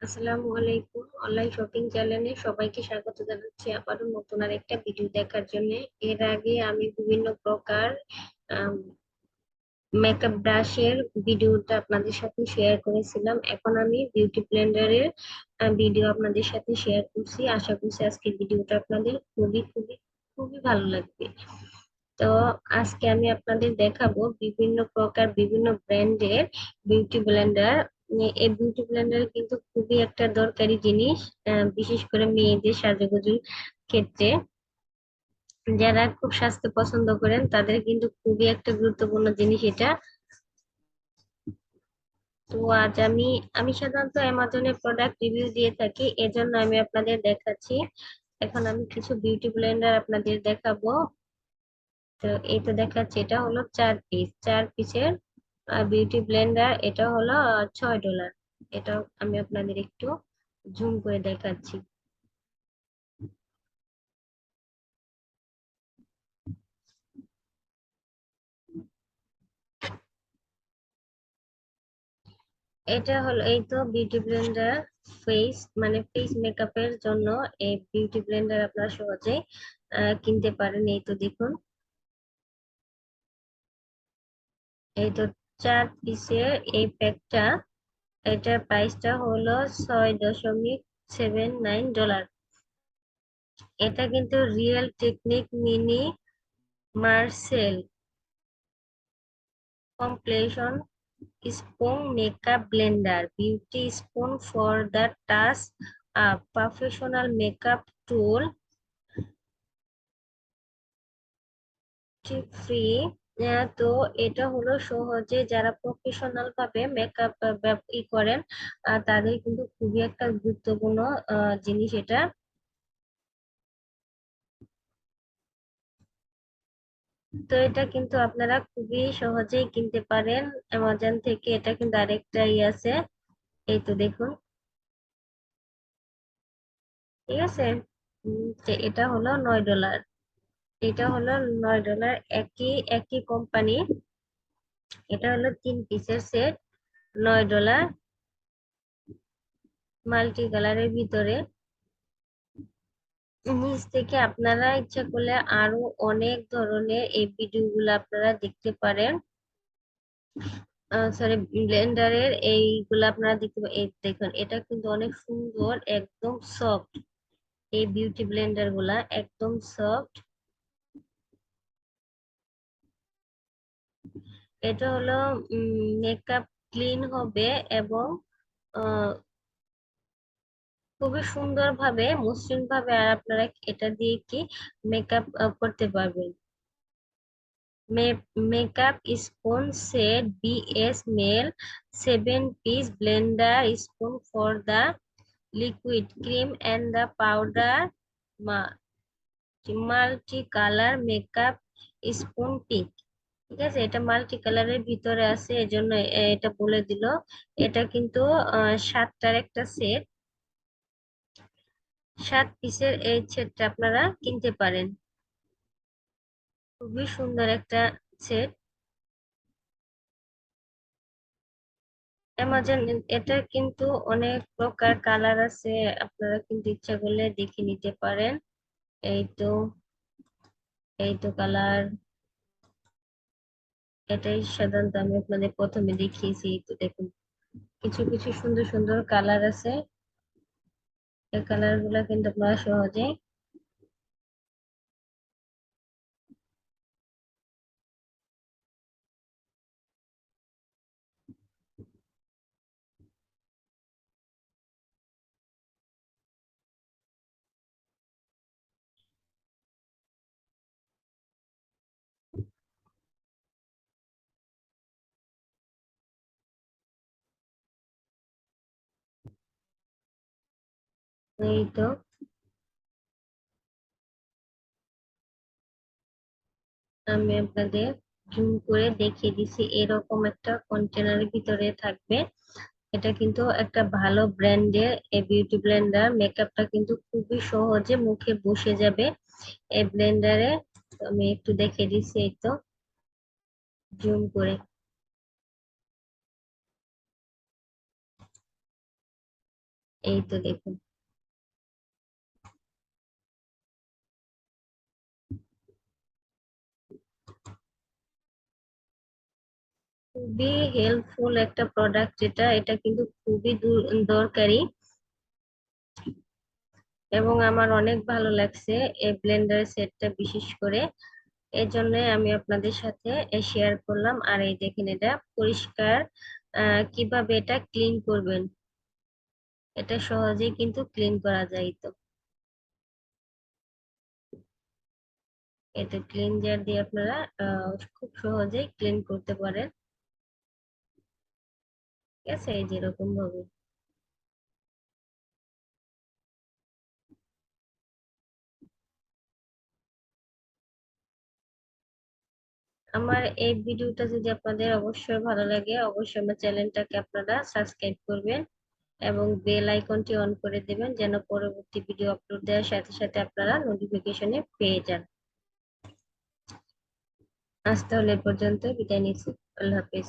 আসসালামু আলাইকুম। Online shopping চ্যানেলে সবাইকে স্বাগত জানাচ্ছি আবারও নতুন আরেকটা ভিডিও দেখার জন্য। এর আগে আমি বিভিন্ন প্রকার মেকআপ ব্রাশের ভিডিওটা আপনাদের সাথে শেয়ার করেছিলাম। এখন আমি বিউটি ব্লেন্ডারের ভিডিও আপনাদের সাথে শেয়ার করছি। আশা করছি আজকের ভিডিওটা আপনাদের খুবই খুবই খুবই ভালো লাগবে। তো আজকে আমি আপনাদের দেখাবো বিভিন্ন প্রকার বিভিন্ন ব্র্যান্ডের বিউটি ব্লেন্ডার। এই বিউটি ব্লেন্ডার কিন্তু খুবই একটা দরকারি জিনিস, বিশেষ করে মেয়েদের সাজুগুজুর ক্ষেত্রে। যারা খুব স্বাস্থ্য পছন্দ করেন তাদের কিন্তু খুবই একটা গুরুত্বপূর্ণ জিনিস এটা। তো আজ আমি সাধারণত অ্যামাজনের প্রোডাক্ট রিভিউ দিয়ে থাকি, এজন্য আমি আপনাদের দেখাচ্ছি। এখন আমি কিছু বিউটি ব্লেন্ডার আপনাদের দেখাবো। তো এই তো দেখাচ্ছি, এটা হলো 4 পিসের বিউটি ব্লেন্ডার। এটা হলো $6। এটা আমি আপনাদের একটু জুম করে দেখাচ্ছি। এটা হলো এই তো বিউটি ব্লেন্ডার। ফেস মেকআপের জন্য এই বিউটি ব্লেন্ডার আপনারা সহজে কিনতে পারেন। এই তো দেখুন, এই তো 4 পিসের এই প্যাকটা। এটার প্রাইসটা হলো $6.79। এটা কিন্তু real technique mini Marcel কমপ্লেশন spoon makeup Blender, beauty spoon for the touch up, professional makeup tool, free. তো এটা হলো সহজে যারা প্রফেশনাল ভাবে মেকআপ করেন, তাদের কিন্তু খুবই একটা গুরুত্বপূর্ণ জিনিস এটা। তো এটা কিন্তু আপনারা খুবই সহজেই কিনতে পারেন অ্যামাজন থেকে। এটা কিন্তু আরেকটা আছে, এই তো দেখুন, ঠিক আছে। যে এটা হলো $9। এটা হলো $9, একই একই কোম্পানি। এটা হলো 3 পিসের সেট, $9, মাল্টি কালারের ভিতরে। নিচ থেকে আপনারা ইচ্ছা করলে আরো অনেক ধরনের এই ভিডিও গুলো আপনারা দেখতে পারেন। সরি, ব্লেন্ডারের এইগুলো আপনারা দেখতে পারেন। এই দেখুন, এটা কিন্তু অনেক সুন্দর, একদম সফট। এই বিউটি ব্লেন্ডার গুলা একদম সফট। এটা হলো মেকআপ ক্লিন হবে এবং আহ, খুবই সুন্দর ভাবে মসৃণ ভাবে আর আপনারা এটা দিয়ে কি মেকআপ করতে পারবেন। Makeup spoon set BS mail 7 piece blender spoon for the liquid cream and the powder multi colour makeup spoon pick. ঠিক আছে, এটা মাল্টি কালারের ভিতরে আছে, এজন্য এটা বলে দিল। এটা কিন্তু 7টার একটা সেট। 7 পিসের এই সেটটা আপনারা কিনতে পারেন। খুবই সুন্দর একটা সেট। অ্যামাজন, এটা কিন্তু অনেক প্রকার কালার আছে, আপনারা কিন্তু ইচ্ছা করলে দেখে নিতে পারেন। এই তো, এই তো কালার। এটাই সাধারণত আমি আপনাদের প্রথমে দেখিয়েছি। এই তো দেখুন, কিছু কিছু সুন্দর সুন্দর কালার আছে। এই কালার গুলা কিন্তু আপনারা সহজে। এই তো আমি আপনাদের জুম করে দেখিয়ে দিছি, এরকম একটা কন্টেনারের ভিতরে থাকবে। এটা কিন্তু একটা ভালো ব্র্যান্ডের এই বিউটি ব্লেন্ডার। মেকআপটা কিন্তু খুবই সহজে মুখে বসে যাবে এই ব্লেন্ডারে। আমি একটু দেখে দিচ্ছি, এই তো জুম করে। এই তো দেখুন, খুবই হেল্পফুল একটা প্রোডাক্ট, এটা কিন্তু খুবই দরকারি, এবং আমার অনেক ভালো লাগছে এই ব্লেন্ডার সেটটা বিশেষ করে। এই জন্য আমি আপনাদের সাথে শেয়ার করলাম। আর এই দেখেন, এটা পরিষ্কার, কিভাবে এটা ক্লিন করবেন, এটা সহজেই কিন্তু ক্লিন করা যায়। তো এটা ক্লিনজার দিয়ে আপনারা খুব সহজেই ক্লিন করতে পারেন। ঠিক আছে, এই যেরকম ভাবে। আমার এই ভিডিওটা যদি আপনাদের অবশ্যই ভালো লাগে, অবশ্যই আমার চ্যানেলটাকে আপনারা সাবস্ক্রাইব করবেন এবং বেল আইকনটি অন করে দিবেন, যেন পরবর্তী ভিডিও আপলোড দেওয়ার সাথে সাথে আপনারা নোটিফিকেশনে পেয়ে যান। আজ তাহলে এ পর্যন্ত বিদায় নিচ্ছি। আল্লাহ হাফেজ।